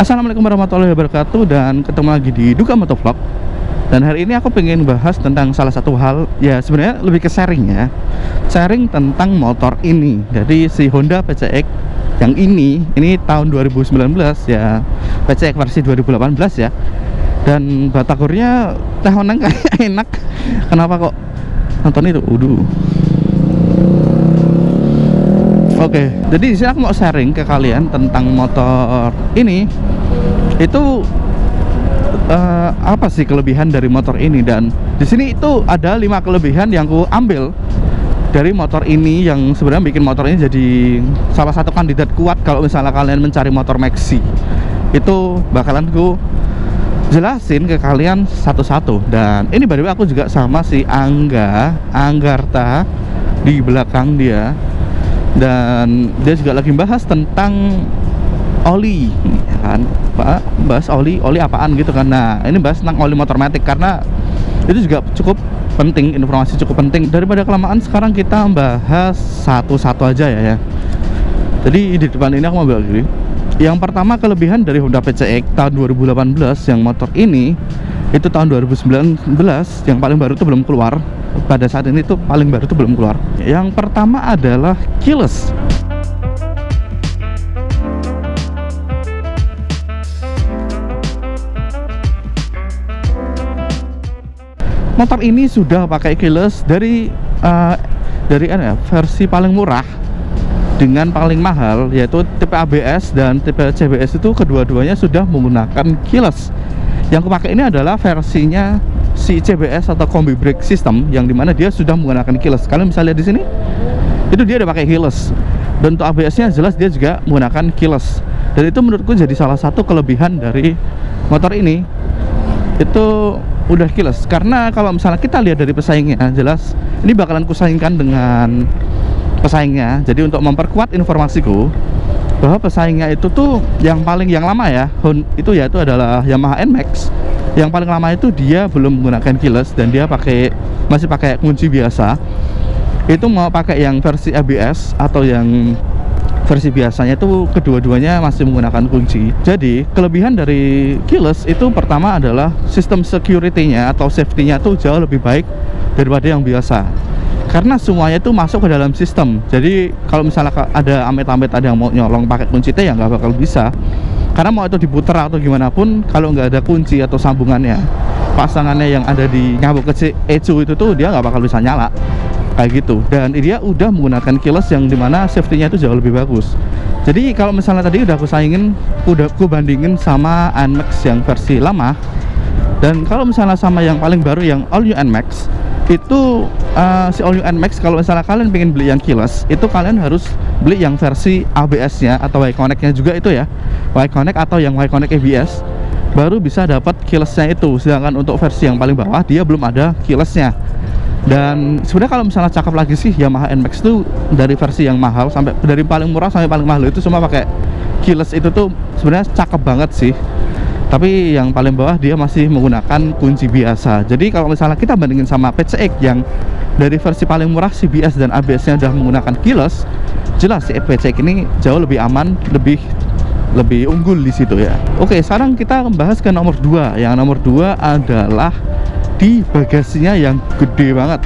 Assalamualaikum warahmatullahi wabarakatuh, dan ketemu lagi di Duka Motovlog. Dan hari ini aku pengen bahas tentang salah satu hal, ya sebenarnya lebih ke sharing ya. Sharing tentang motor ini. Jadi si Honda PCX yang ini tahun 2019 ya, PCX versi 2018 ya. Dan batagornya tahunan kayak enak. Kenapa kok nonton itu? Oke, jadi di sini aku mau sharing ke kalian tentang motor ini. Itu apa sih kelebihan dari motor ini, dan di sini itu ada 5 kelebihan yang aku ambil dari motor ini, yang sebenarnya bikin motor ini jadi salah satu kandidat kuat kalau misalnya kalian mencari motor maxi. Itu bakalan ku jelasin ke kalian satu-satu. Dan ini by the way aku juga sama si Anggarta di belakang dia, dan dia juga lagi bahas tentang oli kan, Pak, bahas oli apaan gitu kan. Nah, ini bahas tentang oli motor matic karena itu juga cukup penting, informasi cukup penting. Daripada kelamaan, sekarang kita bahas satu-satu aja ya. Jadi di depan ini aku mau bilang gini. Yang pertama, kelebihan dari Honda PCX tahun 2018 yang motor ini itu tahun 2019, yang paling baru itu belum keluar. Pada saat ini tuh paling baru tuh belum keluar. Yang pertama adalah keyless. Motor ini sudah pakai keyless dari versi paling murah dengan paling mahal, yaitu tipe ABS dan tipe CBS. Itu kedua-duanya sudah menggunakan keyless. Yang aku pakai ini adalah versinya si CBS atau combi brake system, yang dimana dia sudah menggunakan keyless. Kalian bisa lihat di sini, itu dia udah pakai keyless. Dan untuk ABS-nya jelas dia juga menggunakan keyless. Dan itu menurutku jadi salah satu kelebihan dari motor ini. Itu udah keyless. Karena kalau misalnya kita lihat dari pesaingnya, jelas ini bakalan kusaingkan dengan pesaingnya. Jadi untuk memperkuat informasiku bahwa pesaingnya itu tuh yang lama ya, itu adalah Yamaha NMAX. Yang paling lama itu dia belum menggunakan keyless dan dia masih pakai kunci biasa. Itu mau pakai yang versi ABS atau yang versi biasanya, itu kedua-duanya masih menggunakan kunci. Jadi kelebihan dari keyless itu pertama adalah sistem security-nya atau safety-nya tuh jauh lebih baik daripada yang biasa. Karena semuanya itu masuk ke dalam sistem. Jadi kalau misalnya ada amit-amit ada yang mau nyolong pakai kunci T, ya nggak bakal bisa. Karena mau itu diputar atau gimana pun, kalau nggak ada kunci atau sambungannya, pasangannya yang ada di nyambung ke ECU itu tuh dia nggak bakal bisa nyala kayak gitu. Dan dia udah menggunakan keyless yang dimana safety-nya itu jauh lebih bagus. Jadi kalau misalnya tadi udah aku bandingin sama NMAX yang versi lama, dan kalau misalnya sama yang paling baru yang All New NMAX, itu si All New NMAX, kalau misalnya kalian pengen beli yang keyless, itu kalian harus beli yang versi ABS-nya atau Y-Connect-nya juga itu ya, Y-Connect atau yang Y-Connect ABS, baru bisa dapat keyless-nya itu. Sedangkan untuk versi yang paling bawah dia belum ada keyless-nya. Dan sebenarnya kalau misalnya cakep lagi sih, Yamaha NMAX itu dari versi yang mahal sampai dari paling murah sampai paling mahal itu semua pakai keyless. Itu tuh sebenarnya cakep banget sih. Tapi yang paling bawah dia masih menggunakan kunci biasa. Jadi kalau misalnya kita bandingin sama PCX yang dari versi paling murah CBS dan ABS-nya udah menggunakan keyless, jelas si PCX ini jauh lebih aman, lebih unggul di situ ya. Oke, sekarang kita membahas ke nomor 2. Yang nomor 2 adalah di bagasinya yang gede banget.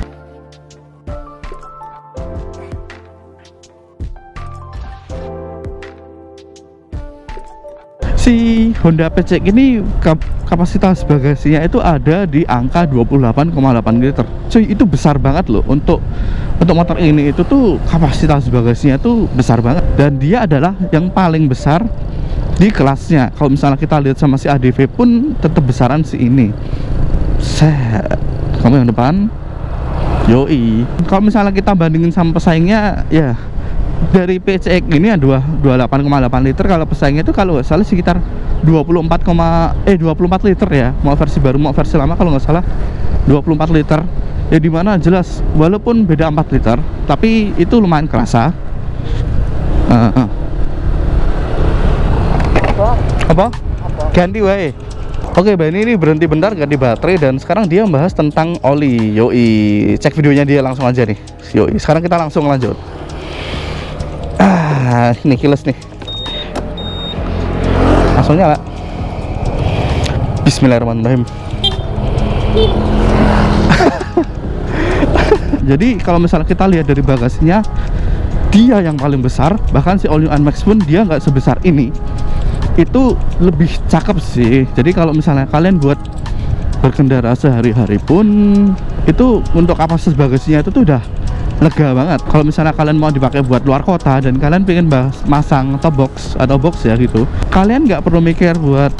Si Honda PCX ini kapasitas bagasinya itu ada di angka 28,8 liter. Cuy, itu besar banget loh. Untuk motor ini itu tuh kapasitas bagasinya tuh besar banget. Dan dia adalah yang paling besar di kelasnya. Kalau misalnya kita lihat sama si ADV pun tetap besaran si ini. Kamu yang depan. Yoi. Kalau misalnya kita bandingin sama pesaingnya, ya dari PCX ini ya 28,8 liter. Kalau pesaingnya itu kalau nggak salah sekitar 24 liter ya. Mau versi baru mau versi lama kalau nggak salah 24 liter. Ya dimana jelas walaupun beda 4 liter, tapi itu lumayan kerasa. Apa? Ganti wae. Oke, Bani ini berhenti bentar ganti baterai, dan sekarang dia membahas tentang oli. Yoi, cek videonya dia langsung aja nih. Yoi, sekarang kita langsung lanjut. Ini keyless nih. Langsung nyala. Bismillahirrahmanirrahim. Jadi kalau misalnya kita lihat dari bagasinya, dia yang paling besar. Bahkan si All New NMAX pun dia nggak sebesar ini. Itu lebih cakep sih. Jadi kalau misalnya kalian buat berkendara sehari-hari pun, itu untuk kapasitas bagasinya itu tuh udah lega banget. Kalau misalnya kalian mau dipakai buat luar kota dan kalian pengen masang top box atau box ya gitu, kalian nggak perlu mikir buat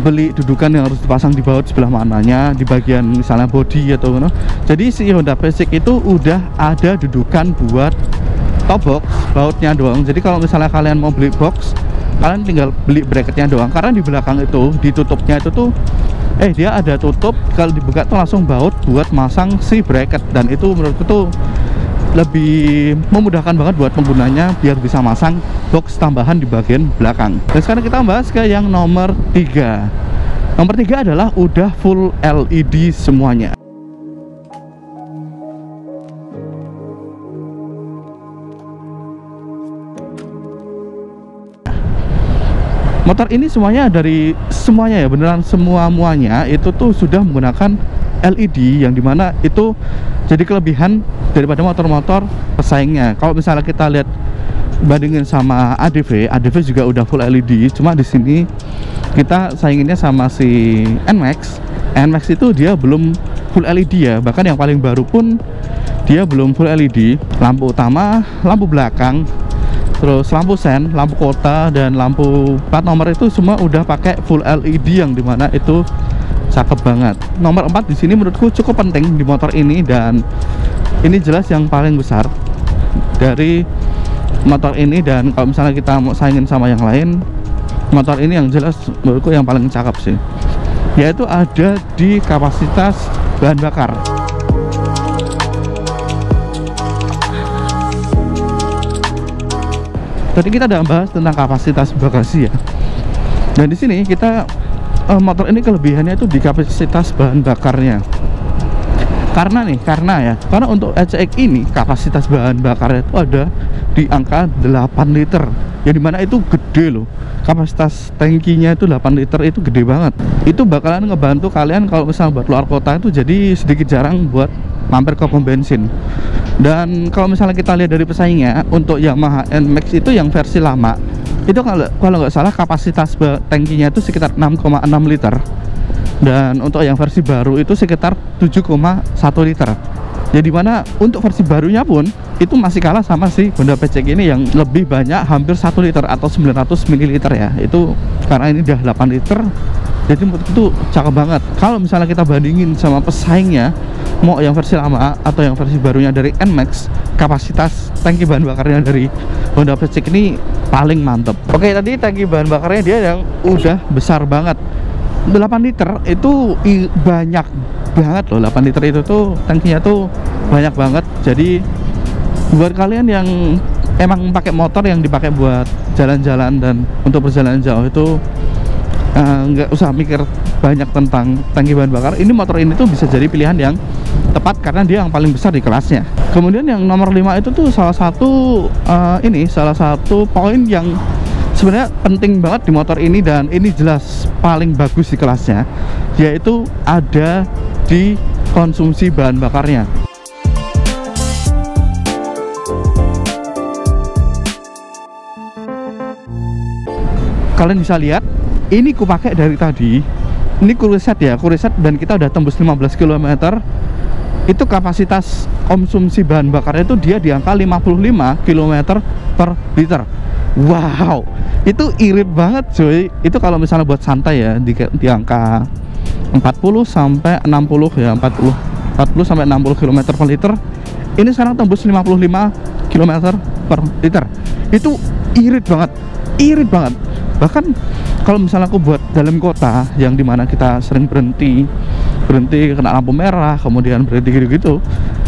beli dudukan yang harus dipasang di baut sebelah mananya, di bagian misalnya body atau mana. Jadi si Honda Basic itu udah ada dudukan buat top box, bautnya doang. Jadi kalau misalnya kalian mau beli box, kalian tinggal beli bracketnya doang. Karena di belakang itu, ditutupnya itu tuh dia ada tutup, kalau dibuka tuh langsung baut buat masang si bracket. Dan itu menurutku tuh lebih memudahkan banget buat penggunanya biar bisa masang box tambahan di bagian belakang. Dan sekarang kita bahas ke yang nomor 3. Nomor 3 adalah udah full LED semuanya. Motor ini semuanya ya, beneran semuanya itu tuh sudah menggunakan LED, yang dimana itu jadi kelebihan daripada motor-motor pesaingnya. Kalau misalnya kita lihat bandingin sama ADV juga udah full LED, cuma di sini kita sainginnya sama si NMAX itu dia belum full LED ya. Bahkan yang paling baru pun dia belum full LED. Lampu utama, lampu belakang, terus lampu sen, lampu kota, dan lampu plat nomor itu semua udah pakai full LED, yang dimana itu cakep banget. Nomor 4 di sini menurutku cukup penting di motor ini, dan ini jelas yang paling besar dari motor ini. Dan kalau misalnya kita mau saingin sama yang lain, motor ini yang jelas menurutku yang paling cakep sih, yaitu ada di kapasitas bahan bakar. Tadi kita udah bahas tentang kapasitas bagasi ya, dan di sini kita motor ini kelebihannya itu di kapasitas bahan bakarnya. Karena untuk ECX ini kapasitas bahan bakarnya itu ada di angka 8 liter, yang dimana itu gede loh. Kapasitas tangkinya itu 8 liter, itu gede banget. Itu bakalan ngebantu kalian kalau misalnya buat luar kota itu jadi sedikit jarang buat mampir ke pom bensin. Dan kalau misalnya kita lihat dari pesaingnya, untuk Yamaha NMAX itu yang versi lama itu kalau nggak salah kapasitas tangkinya itu sekitar 6,6 liter, dan untuk yang versi baru itu sekitar 7,1 liter. Jadi mana untuk versi barunya pun itu masih kalah sama si Honda Basic ini yang lebih banyak, hampir 1 liter atau 900 ml ya. Itu karena ini udah 8 liter, jadi menurut itu cakep banget. Kalau misalnya kita bandingin sama pesaingnya, mau yang versi lama atau yang versi barunya dari NMAX, kapasitas tangki bahan bakarnya dari Honda Basic ini paling mantep. Oke, tadi tangki bahan bakarnya dia yang udah besar banget, 8 liter itu banyak banget loh. 8 liter itu tuh tangkinya tuh banyak banget. Jadi buat kalian yang emang pakai motor yang dipakai buat jalan-jalan dan untuk perjalanan jauh itu nggak usah mikir banyak tentang tangki bahan bakar. Ini motor ini tuh bisa jadi pilihan yang tepat karena dia yang paling besar di kelasnya. Kemudian yang nomor 5 itu tuh salah satu poin yang sebenarnya penting banget di motor ini, dan ini jelas paling bagus di kelasnya, yaitu ada di konsumsi bahan bakarnya. Kalian bisa lihat, ini ku pakai dari tadi. Ini ku reset dan kita udah tembus 15 km. Itu kapasitas konsumsi bahan bakarnya itu dia di angka 55 km per liter. Wow, itu irit banget cuy. Itu kalau misalnya buat santai ya di angka 40 sampai 60 ya, 40 sampai 60 km per liter. Ini sekarang tembus 55 km per liter. Itu irit banget. Bahkan kalau misalnya aku buat dalam kota yang dimana kita sering berhenti kena lampu merah, kemudian berhenti gitu-gitu,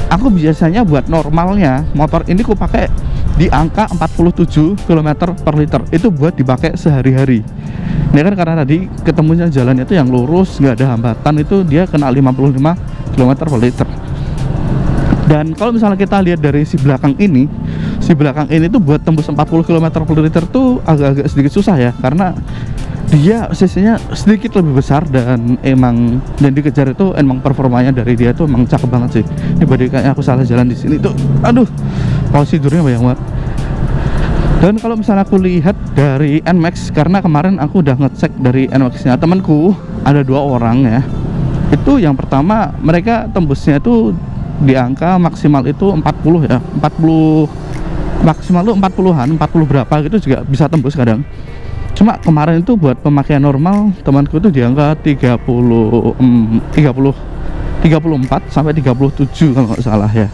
aku biasanya buat normalnya motor ini aku pakai di angka 47 km per liter. Itu buat dipakai sehari-hari. Ini kan karena tadi ketemunya jalannya itu yang lurus, nggak ada hambatan, itu dia kena 55 km per liter. Dan kalau misalnya kita lihat dari si belakang ini tuh buat tembus 40 km per liter tuh agak-agak sedikit susah ya, karena dia CC-nya sedikit lebih besar dan dikejar itu emang performanya dari dia tuh emang cakep banget sih. Ini body kayaknya aku salah jalan di sini tuh. Aduh, prosedurnya banyak banget. Dan kalau misalnya aku lihat dari NMAX, karena kemarin aku udah ngecek dari NMAX-nya temanku, ada 2 orang ya. Itu yang pertama mereka tembusnya itu di angka maksimal itu 40 ya, 40 maksimal tuh 40-an, 40 berapa gitu juga bisa tembus kadang. Cuma kemarin itu buat pemakaian normal temanku itu di angka 34 sampai 37 kalau nggak salah ya.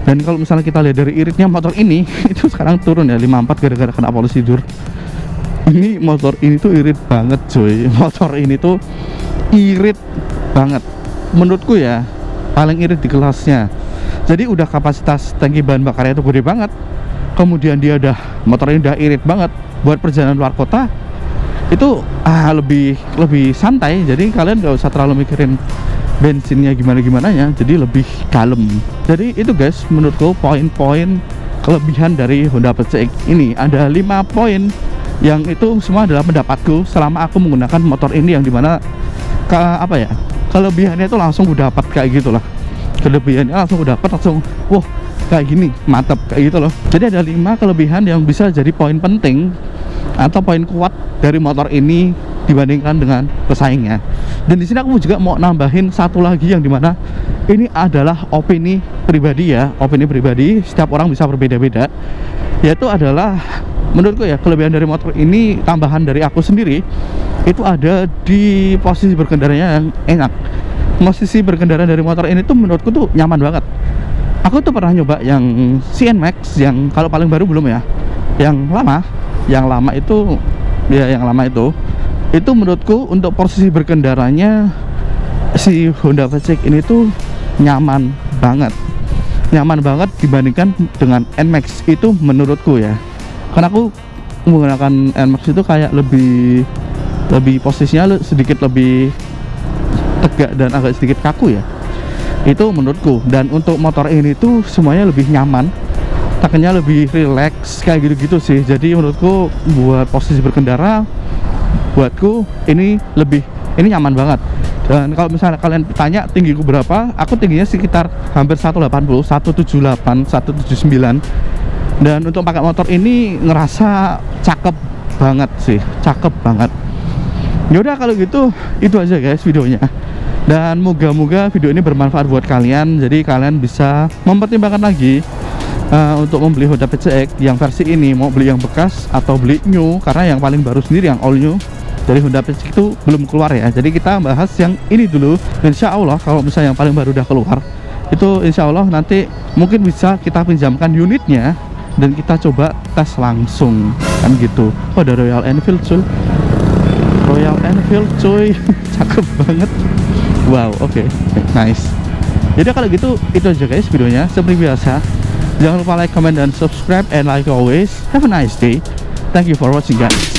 Dan kalau misalnya kita lihat dari iritnya motor ini itu sekarang turun ya 54 gara-gara kena polusi dur. Ini motor ini tuh irit banget coy. Motor ini tuh irit banget menurutku ya, paling irit di kelasnya. Jadi udah kapasitas tangki bahan bakarnya itu gede banget, kemudian dia motor ini udah irit banget. Buat perjalanan luar kota itu lebih santai, jadi kalian gak usah terlalu mikirin bensinnya gimana ya, jadi lebih kalem. Jadi itu guys, menurutku poin-poin kelebihan dari Honda PCX ini ada 5 poin yang itu semua adalah pendapatku selama aku menggunakan motor ini, yang dimana kelebihannya itu langsung udah dapat kayak gitulah. Kelebihannya langsung udah dapat, langsung wah kayak gini mantap kayak gitu loh. Jadi ada 5 kelebihan yang bisa jadi poin penting atau poin kuat dari motor ini dibandingkan dengan pesaingnya. Dan di sini aku juga mau nambahin satu lagi, yang dimana ini adalah opini pribadi ya, opini pribadi, setiap orang bisa berbeda-beda. Yaitu adalah menurutku ya, kelebihan dari motor ini, tambahan dari aku sendiri, itu ada di posisi berkendaranya yang enak. Posisi berkendara dari motor ini tuh menurutku tuh nyaman banget. Aku tuh pernah nyoba yang NMAX, yang kalau paling baru belum ya, yang lama itu ya, yang lama itu menurutku untuk posisi berkendaranya si Honda PCX ini tuh nyaman banget dibandingkan dengan NMAX itu menurutku ya. Karena aku menggunakan NMAX itu kayak lebih posisinya sedikit lebih tegak dan agak sedikit kaku ya, itu menurutku. Dan untuk motor ini tuh semuanya lebih nyaman, taknya lebih relax kayak gitu-gitu sih. Jadi menurutku buat posisi berkendara, buatku ini nyaman banget. Dan kalau misalnya kalian tanya tinggiku berapa, aku tingginya sekitar hampir 180, 178, 179. Dan untuk pakai motor ini ngerasa cakep banget sih, cakep banget. Yaudah kalau gitu itu aja guys videonya. Dan moga-moga video ini bermanfaat buat kalian. Jadi kalian bisa mempertimbangkan lagi untuk membeli Honda PCX yang versi ini, mau beli yang bekas atau beli new. Karena yang paling baru sendiri, yang all new dari Honda PCX itu belum keluar ya. Jadi kita bahas yang ini dulu. Insya Allah kalau misalnya yang paling baru udah keluar, itu insya Allah nanti mungkin bisa kita pinjamkan unitnya dan kita coba tes langsung kan gitu. Oh, ada Royal Enfield cuy, Royal Enfield cuy. Cakep banget. Wow, oke, nice. Jadi kalau gitu itu aja guys videonya. Seperti biasa, jangan lupa like, comment, dan subscribe. And like always, have a nice day. Thank you for watching guys.